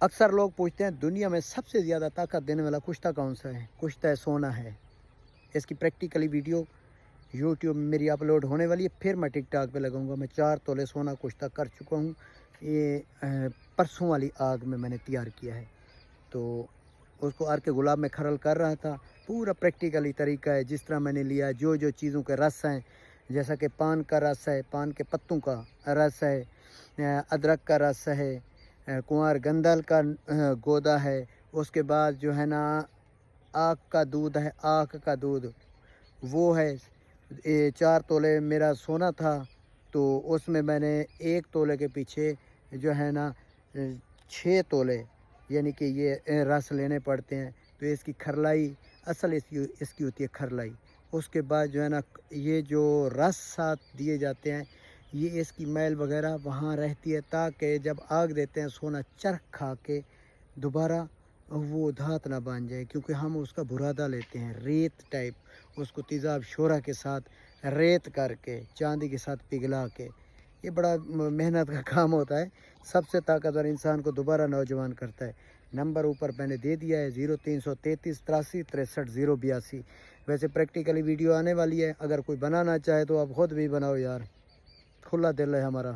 اکثر لوگ پوچھتے ہیں دنیا میں سب سے زیادہ طاقت دینے والا کشتہ کون سا ہے؟ کشتہ سونا ہے۔ اس کی پریکٹیکلی ویڈیو یوٹیوب میں میری اپلوڈ ہونے والی ہے، پھر میں ٹک ٹاک پہ لگاؤں گا۔ میں 4 تولے سونا کشتہ کر چکا ہوں، یہ پرسوں والی آگ میں نے تیار کیا ہے۔ تو اس کو ارک گلاب میں کھرل کر رہا تھا، پورا پریکٹیکلی طریقہ ہے جس طرح میں نے لیا، جو چیزوں کے رس ہیں، جیسا کہ پان کا رس ہے، پان کے پتوں کا رس ہے، ادرک کا رس ہے، کنوار گندل کا گودا ہے، اس کے بعد جو ہے نا آگ کا دودھ ہے، آگ کا دودھ وہ ہے۔ 4 تولے میرا سونا تھا، تو اس میں نے 1 تولے کے پیچھے جو ہے نا 6 تولے یعنی کہ یہ رس لینے پڑتے ہیں۔ تو اس کی کھرلائی اصل اس کی ہوتی ہے کھرلائی۔ اس کے بعد جو ہے نا یہ جو رس ساتھ دیے جاتے ہیں، یہ اس کی میل وغیرہ وہاں رہتی ہے، تاکہ جب آگ دیتے ہیں سونا چرخ کھا کے دوبارہ وہ دھات نہ بن جائے، کیونکہ ہم اس کا برادہ لیتے ہیں ریت ٹائپ، اس کو تیزاب شورہ کے ساتھ ریت کر کے چاندی کے ساتھ پگھلا کے، یہ بڑا محنت کا کام ہوتا ہے۔ سب سے طاقتور انسان کو دوبارہ نوجوان کرتا ہے۔ نمبر اوپر میں نے دے دیا ہے 0333 83 63 082۔ ویسے پریکٹیکلی ویڈیو آنے والی ہے، اگر کوئی بنانا چاہے تو آپ خود بھی بناؤ یار، کھلا دل ہے ہمارا۔